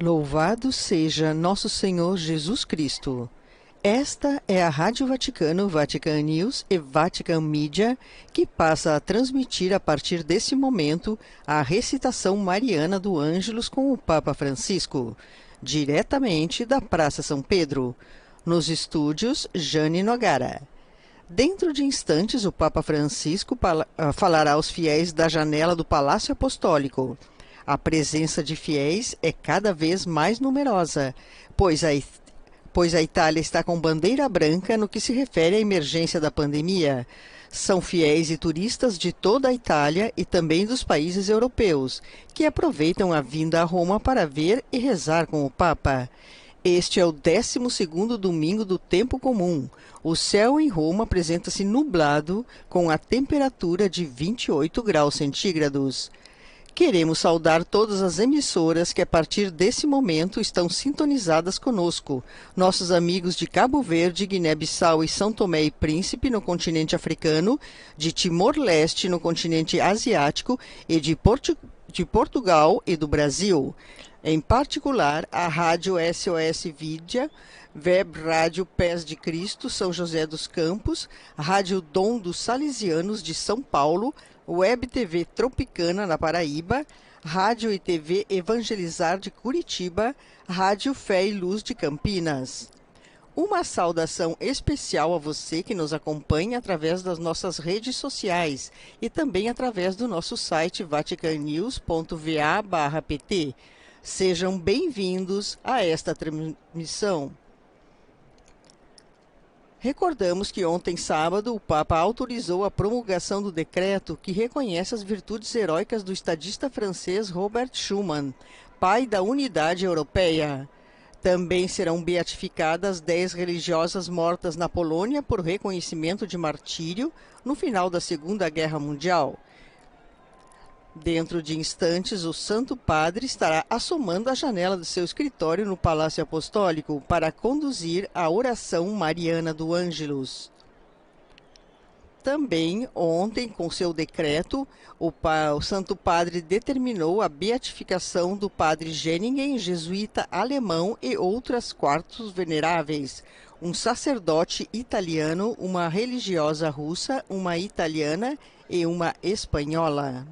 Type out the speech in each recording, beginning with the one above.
Louvado seja Nosso Senhor Jesus Cristo. Esta é a Rádio Vaticano, Vatican News e Vatican Media, que passa a transmitir a partir desse momento a recitação mariana do Ângelus com o Papa Francisco, diretamente da Praça São Pedro, nos estúdios Jane Nogara. Dentro de instantes, o Papa Francisco falará aos fiéis da janela do Palácio Apostólico. A presença de fiéis é cada vez mais numerosa, pois a Itália está com bandeira branca no que se refere à emergência da pandemia. São fiéis e turistas de toda a Itália e também dos países europeus, que aproveitam a vinda a Roma para ver e rezar com o Papa. Este é o 12º domingo do tempo comum. O céu em Roma apresenta-se nublado, com a temperatura de 28 graus centígrados. Queremos saudar todas as emissoras que a partir desse momento estão sintonizadas conosco. Nossos amigos de Cabo Verde, Guiné-Bissau e São Tomé e Príncipe no continente africano, de Timor-Leste no continente asiático e de Portugal e do Brasil. Em particular, a Rádio SOS Vidia, Web Rádio Pés de Cristo, São José dos Campos, Rádio Dom dos Salesianos de São Paulo, Web TV Tropicana na Paraíba, Rádio e TV Evangelizar de Curitiba, Rádio Fé e Luz de Campinas. Uma saudação especial a você que nos acompanha através das nossas redes sociais e também através do nosso site vaticanews.va/pt. Sejam bem-vindos a esta transmissão. Recordamos que ontem, sábado, o Papa autorizou a promulgação do decreto que reconhece as virtudes heróicas do estadista francês Robert Schuman, pai da unidade europeia. Também serão beatificadas 10 religiosas mortas na Polônia por reconhecimento de martírio no final da Segunda Guerra Mundial. Dentro de instantes, o Santo Padre estará assomando a janela do seu escritório no Palácio Apostólico para conduzir a oração mariana do Ângelus. Também, ontem, com seu decreto, o Santo Padre determinou a beatificação do Padre Jenningen, jesuíta alemão, e outras quartos veneráveis, um sacerdote italiano, uma religiosa russa, uma italiana e uma espanhola.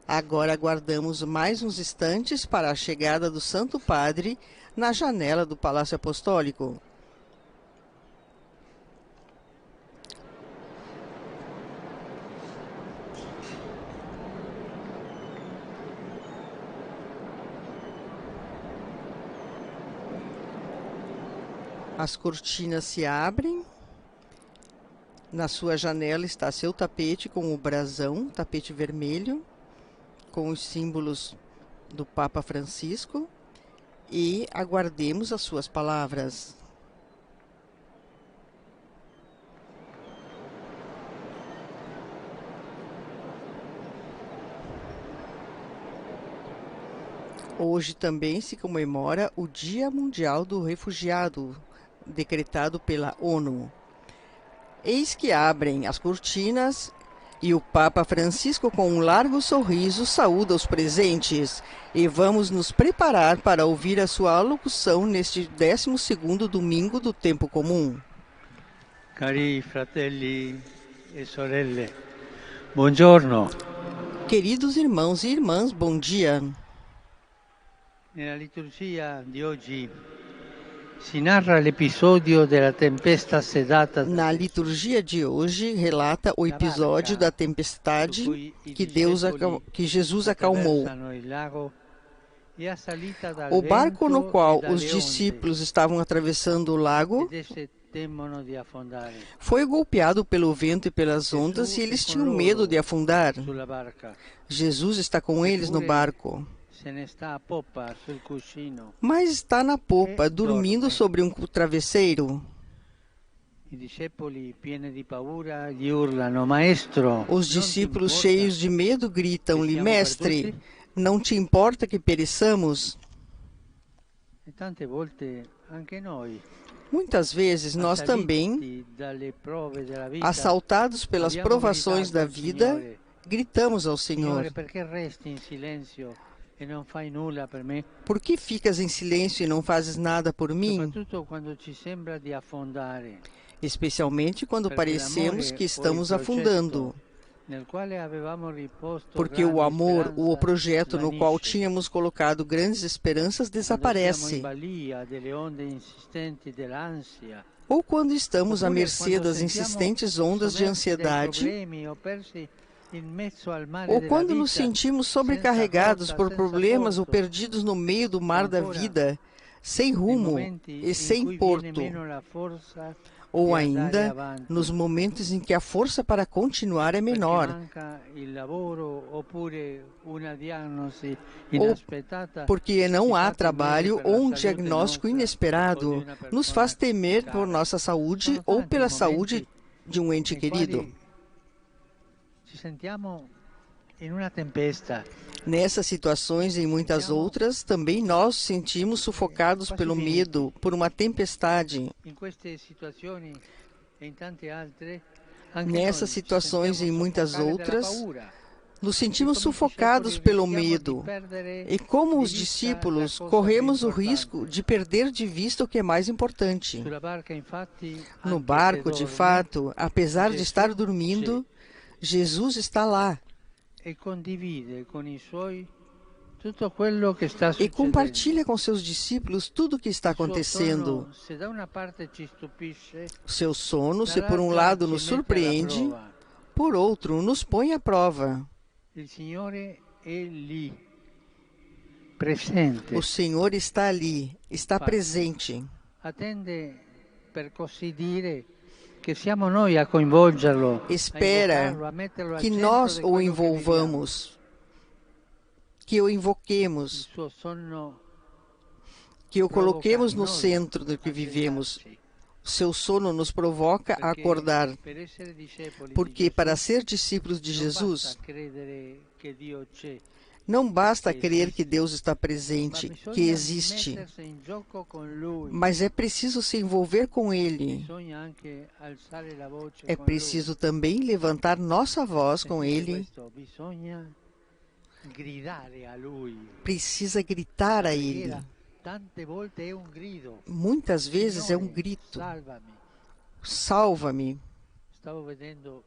Agora aguardamos mais uns instantes para a chegada do Santo Padre na janela do Palácio Apostólico. As cortinas se abrem. Na sua janela está seu tapete com o brasão, tapete vermelho, com os símbolos do Papa Francisco, e aguardemos as suas palavras. Hoje também se comemora o Dia Mundial do Refugiado, decretado pela ONU. Eis que abrem as cortinas e o Papa Francisco, com um largo sorriso, saúda os presentes. E vamos nos preparar para ouvir a sua alocução neste 12º domingo do tempo comum. Cari fratelli e sorelle, buongiorno. Queridos irmãos e irmãs, bom dia. Nella liturgia di oggi si narra l'episodio della tempesta sedata. Na liturgia de hoje relata o episódio da tempestade que Jesus acalmou. O barco no qual os discípulos estavam atravessando o lago foi golpeado pelo vento e pelas ondas e eles tinham medo de afundar. Jesus está com eles no barco, mas está na popa, dormindo sobre um travesseiro. Os discípulos, cheios de medo, gritam-lhe: Mestre, não te importa que pereçamos? Muitas vezes nós também, assaltados pelas provações da vida, gritamos ao Senhor: e non fai nulla per me? Por que ficas em silêncio e não fazes nada por mim? Soprattutto quando ci sembra di affondare, Especialmente quando perché parecemos l'amore que o il estamos afundando, progetto nel quale avevamo riposto porque o grandi amor, o speranze, projeto no qual svanisce. tínhamos colocado grandes esperanças Quando siamo desaparece. in balia delle onde insistenti dell'ansia, Ou quando estamos à oppure mercê quando das sentiamo insistentes ondas de sommersi dai ansiedade, problemi o persi in mezzo al mare ou della quando nos vita, sentimos senza sobrecarregados rotta, por senza problemas ou porto, perdidos no meio do mar da ancora vida, sem nei rumo momenti e in sem cui viene porto, meno la forza ou di andare ainda avanti, nos momentos em que a força para continuar é perché menor, manca il lavoro oppure una diagnosi ou inaspettata porque ci não fa há temere trabalho per ou la um salute diagnóstico nostra o di inesperado, una nos faz persona temer por cara. nossa saúde Sono ou tanti pela i saúde momenti de um ente nei querido. quali ci sentiamo in una tempesta, Nessas situações e em muitas outras, também nós sentimos sufocados pelo medo, por uma tempestade. in queste situazioni e in tante altre, anche Nessas noi ci situações e em sentiamo muitas soffocare dalla outras, paura. nos E sentimos come i sufocados discepoli pelo rischiamo di medo. perdere E como di os vista la discípulos, cosa più corremos o importante. risco de perder de vista o que é mais importante. Sulla barca, infatti, No anche se barco, de dorme, fato, apesar de Gesù estar dormindo, Jesus está lá e condivide con i suoi tutto quello che sta e succedendo. compartilha com seus discípulos tudo o que está Il suo acontecendo. sonno, se da una parte ci stupisce, Seu sono, se por um dall'altra lado ci nos mette alla surpreende, prova. por outro nos põe à prova. Il Signore è lì, presente, O Senhor está ali, está presente. attende, per così dire, che siamo noi a coinvolgerlo, a Espera invocarlo, a metterlo al que centro nós di o quello che viviamo. envolvamos, que o Il invoquemos, suo sonno que o provoca coloquemos in no noi centro do que a vivemos. svegliarci, Seu sono nos provoca a perché acordar, per essere discepoli di porque Gesù para ser discípulos de non Jesus, basta credere che Dio c'è, não basta que crer existe, que Deus está ma presente, bisogna que existe, mettersi in gioco con Lui, mas é preciso se envolver com Ele. bisogna anche alzare la voce É con preciso também levantar nossa voz Lui. com Sentite Ele. questo, bisogna gridare a Lui, Precisa gritar a perché Ele. tante volte è un grido, Muitas vezes é um Signore, grito: salvami. salva-me. Stavo vedendo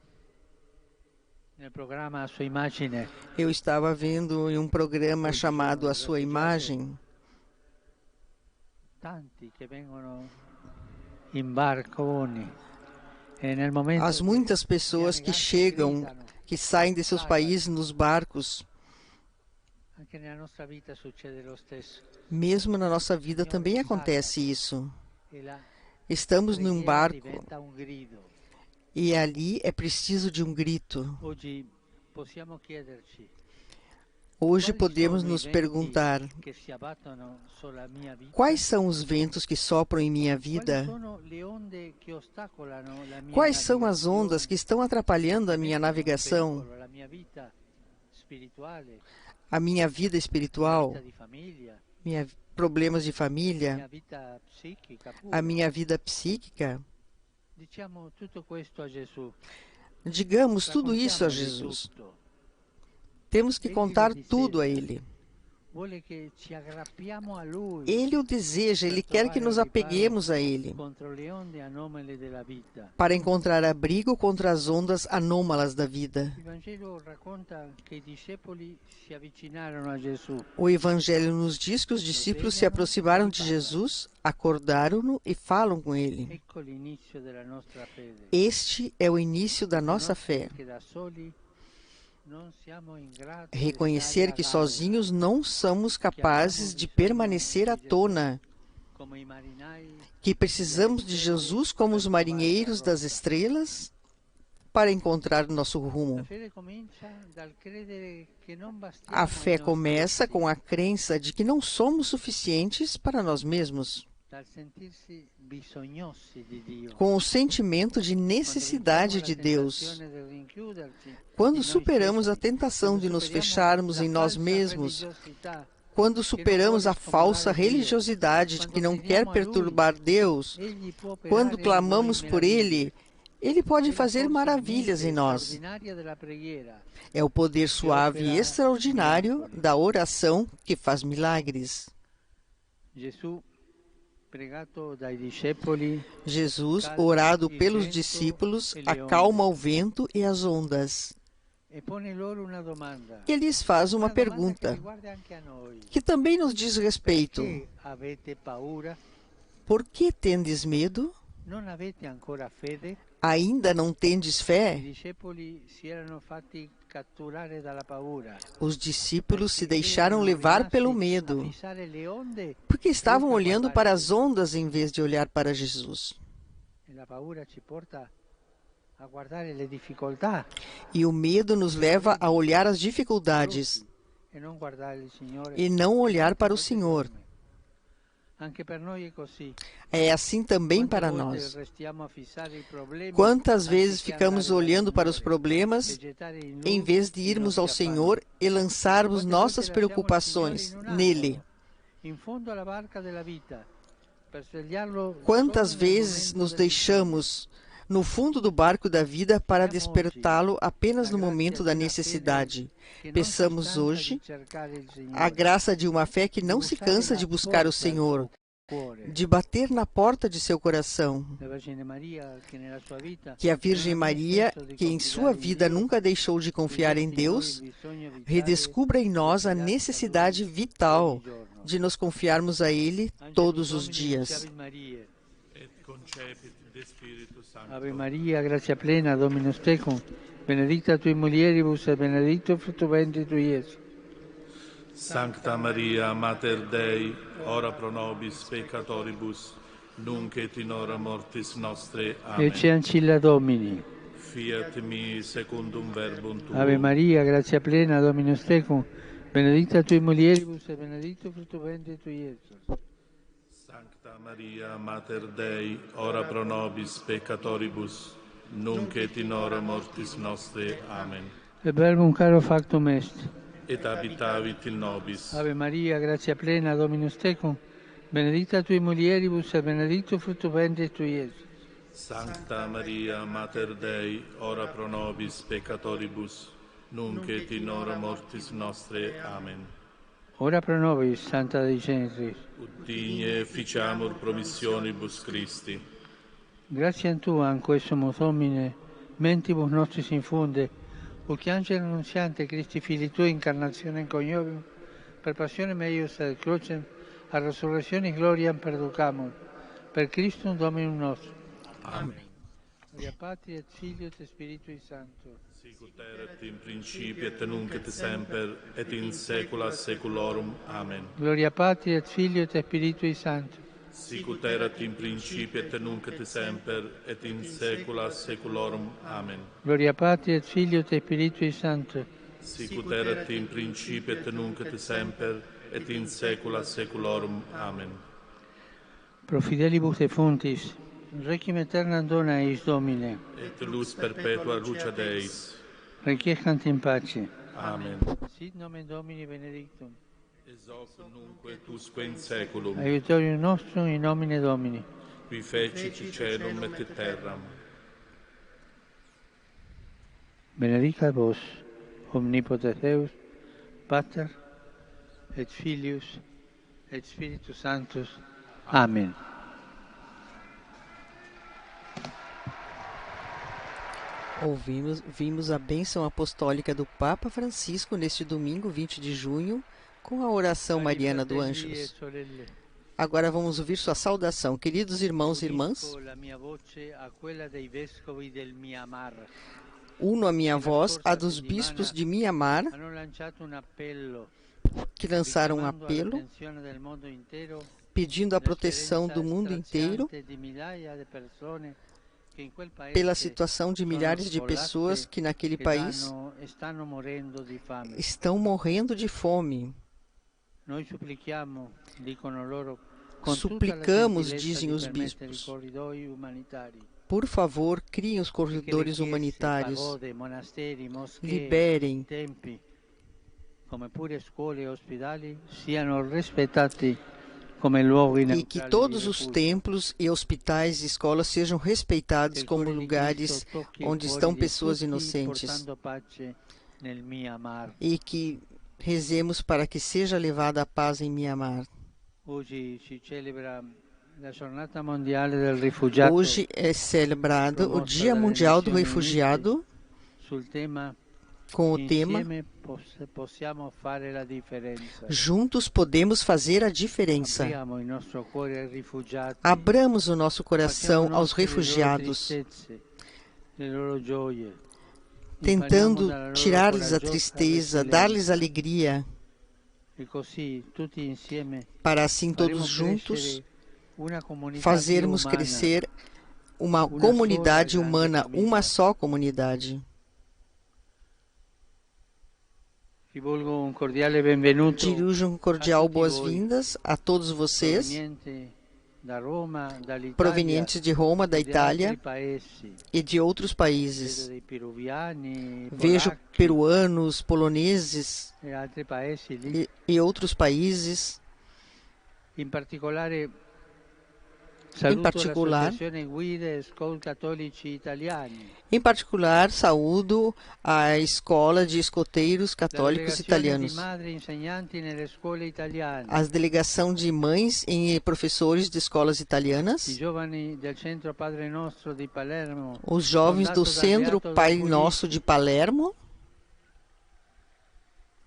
nel programma a sua immagine Eu estava vendo em um programa chamado A Sua Imagem tanti che vengono in barconi e nel momento as muitas pessoas que chegam, gritano. que saem de seus países nos barcos. Anche nella nostra vita succede lo stesso. Mesmo na nossa vida também acontece isso. E la Estamos num preghiera barco diventa un grido. e ali é preciso de um grito. Oggi possiamo chiederci Hoje quali podemos sono i nos venti perguntar: che si abbattono sulla mia vita? quais são os ventos que sopram em minha Quali vida? sono le onde che ostacolano la mia Quais são as navigazione? ondas que estão atrapalhando a minha Mettono in navegação, pericolo la mia vita spirituale, a minha vida la espiritual, vita di famiglia, problemas de la família, mia vita psichica pure. a minha vida psíquica? Diciamo tutto questo a Gesù. Digamos tudo isso a Raccontiamogli Jesus. tutto. Temos que Ele contar o deseja. tudo a Ele. Vuole che ci aggrappiamo a Lui Ele o deseja, Ele quer que nos apeguemos a Ele, contro le onde anomale della vita. para encontrar abrigo contra as ondas anômalas da vida. Il Vangelo racconta che i discepoli si avvicinarono a Gesù. O Evangelho nos diz que os discípulos se aproximaram de Jesus, acordaram-no e falam com Ele. Ecco l'inizio della nostra fede. Este é o início da nossa fé. Che da soli non siamo in grado di Reconhecer stare que a galla, sozinhos não somos capazes de permanecer à tona, come i marinai que precisamos de Jesus como os marinheiros das estrelas para encontrar nosso La rumo. fede comincia dal credere che non bastiamo A ai fé nostri começa stessi, com a crença de que não somos suficientes para nós mesmos, dal sentirsi bisognosi di Dio. com o sentimento de necessidade de Deus. Quando superamos a tentação de nos fecharmos em nós mesmos, quando superamos a falsa religiosidade de que não quer perturbar Deus, quando clamamos por Ele, Ele pode fazer maravilhas em nós. É o poder suave e extraordinário da oração que faz milagres. Jesus, orado pelos discípulos, acalma o vento e as ondas. E lhes faz uma pergunta, que também nos diz respeito. Por que tendes medo? Ainda não tendes fé? Os discípulos se deixaram levar pelo medo, porque estavam olhando para as ondas em vez de olhar para Jesus. E o medo nos leva a olhar as dificuldades e não olhar para o Senhor. É assim também para nós. Quantas vezes ficamos olhando para os problemas em vez de irmos ao Senhor e lançarmos nossas preocupações nele? Quantas vezes nos deixamos no fundo do barco da vida para despertá-lo apenas no momento da necessidade? Peçamos hoje a graça de uma fé que não se cansa de buscar o Senhor, de bater na porta de seu coração. Que a Virgem Maria, que em sua vida nunca deixou de confiar em Deus, redescubra em nós a necessidade vital de nos confiarmos a Ele todos os dias. Ave Maria, gratia plena, Dominus tecum, benedicta tui mulieribus et benedictus fructus ventris tui, Iesus. Sancta Maria, Mater Dei, ora pro nobis peccatoribus, nunc et in hora mortis nostre. Amen. Ecce ancilla Domini. Fiat mi secundum verbum tuum. Ave Maria, gratia plena, Dominus tecum, benedicta tui mulieribus et benedictus fructus ventris tui, Iesus. Sancta Maria, Mater Dei, ora pro nobis peccatoribus, nunc et in hora mortis nostre. Amen. Et verbum caro factum est. Et habitavit in nobis. Ave Maria, gratia plena, Dominus tecum, benedicta tui mulieribus et benedictus fructus ventris tui, Iesus. Sancta Maria, Mater Dei, ora pro nobis peccatoribus, nunc et in hora mortis nostre. Amen. Ora pro nobis, Santa Dei Genitrix. Ut digne ficiamur promissionibus Christi. Gratiam Tua, anque sumus Domine, mentibus nostris infunde, ut angelo annunziante Christi Filii Tui, incarnazione coniovium, per passione meius et crucem, a resurrectionis gloriam perducamur, per Christum Dominum nostrum. Amen. Gloria Patri et Filio et Spiritui Sancto. Sicut erat in principio et nunc et semper et in saecula saeculorum. Amen. Gloria Patri et Filio et Spiritui Sancto. Sicut erat in principio et nunc et semper et in saecula saeculorum. Amen. Gloria Patri et Filio et Spiritui Sancto. Sicut erat in principio et nunc et semper et in saecula saeculorum. Amen. Pro fidelibus defuntis, requiem aeternam dona eis Domine. Et lux perpetua luceat eis. Requiescant in pace. Amen. Sit nomen Domini benedictum. Ex hoc nunc et usque in saeculum. Aiutorium nostrum in nomine Domini. Qui fecit caelum et terram. Benedicat vos, omnipotens Deus, Pater, et Filius, et Spiritus Sanctus. Amen. Vimos a bênção apostólica do Papa Francisco neste domingo, 20 de junho, com a oração mariana do Ângelus. Agora vamos ouvir sua saudação. Queridos irmãos e irmãs, uno a minha voz à dos bispos de Mianmar, que lançaram um apelo pedindo a proteção do mundo inteiro pela situação de milhares de pessoas que naquele país estão morrendo de fome. Suplicamos, dizem os bispos, por favor, criem os corredores humanitários, liberem, come pure scuole e ospedali siano rispettati come luoghi e neutrali que di todos os refugio. templos e hospitais e escolas sejam respeitados Che il como cuore di lugares Cristo tocchi i onde cuori estão di pessoas tutti, inocentes, portando pace nel Myanmar. e que rezemos para que seja levada a paz em Mianmar. Oggi si celebra la giornata mondiale del rifugiato Hoje é celebrado o promossa Dia dalle Mundial do Nazioni Refugiado, sul tema com o tema Insieme possiamo fare la differenza. Juntos podemos fazer a diferença. Apriamo il nostro cuore ai rifugiati. Abramos o nosso coração Facciamo aos nostre le loro refugiados, tristezze, le loro gioie. tentando Impariamo dalla loro tirar-lhes a coraggiosa tristeza, resilienza. dar-lhes alegria, E così tutti insieme para assim faremo todos juntos crescere una comunità fazermos più umana, crescer uma Uma comunidade só grande humana, família. uma só comunidade. Rivolgo un cordiale benvenuto Dirijo um cordial boas-vindas a todos vocês, proveniente da Roma, dall'Italia, provenientes de Roma, da e di Itália altri paesi. e de outros Vedo países. dei peruviani, Vejo polacchi peruanos, poloneses e altri paesi lì. e outros países. In particolare saluto particolare- l'Associazione Guide Scout Cattolici Italiani, Em particular, saúdo a Escola de Escoteiros la Católicos delegazione di Italianos, madri insegnanti nelle scuole italiane, a delegação de mães e professores de escolas i italianas, giovani del Centro Padre Nostro di Palermo, os jovens do fondato dal Centro Beato Pai Don Nosso de Palermo,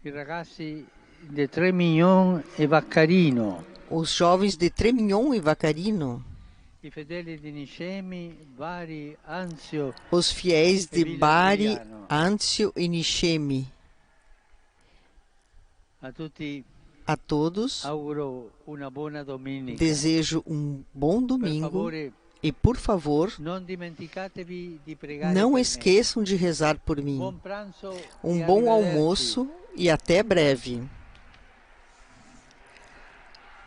i ragazzi di Tremignon e Vaccarino, os jovens de Tremignon e Vacarino, i fedeli di Nicemi, Bari, Anzio, os fiéis de Villa Bari, Giuliano. Anzio e Nishemi. a tutti A todos, auguro una buona domenica. desejo um bom Per domingo favore, e, por favor, non dimenticatevi di pregare não per me. esqueçam de rezar por mim. Buon pranzo Um e bom arrivederci. almoço e até breve.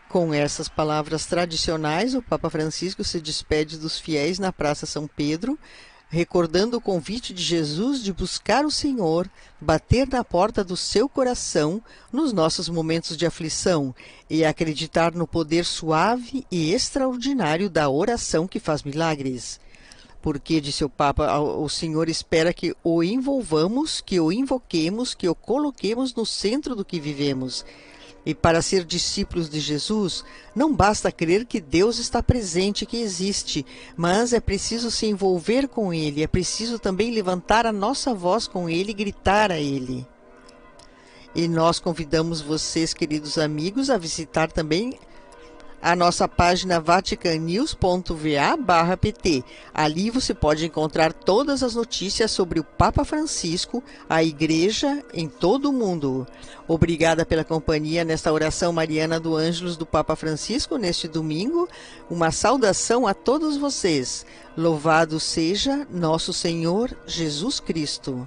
Com essas palavras tradicionais, o Papa Francisco se despede dos fiéis na Praça São Pedro, recordando o convite de Jesus de buscar o Senhor, bater na porta do seu coração nos nossos momentos de aflição e acreditar no poder suave e extraordinário da oração que faz milagres. Porque, disse o Papa, o Senhor espera que o envolvamos, que o invoquemos, que o coloquemos no centro do que vivemos. E para ser discípulos de Jesus, não basta crer que Deus está presente, que existe, mas é preciso se envolver com Ele, é preciso também levantar a nossa voz com Ele e gritar a Ele. E nós convidamos vocês, queridos amigos, a visitar também a nossa página vaticanews.va/pt. Ali você pode encontrar todas as notícias sobre o Papa Francisco, a Igreja em todo o mundo. Obrigada pela companhia nesta oração mariana do Ângelus do Papa Francisco neste domingo. Uma saudação a todos vocês. Louvado seja nosso Senhor Jesus Cristo.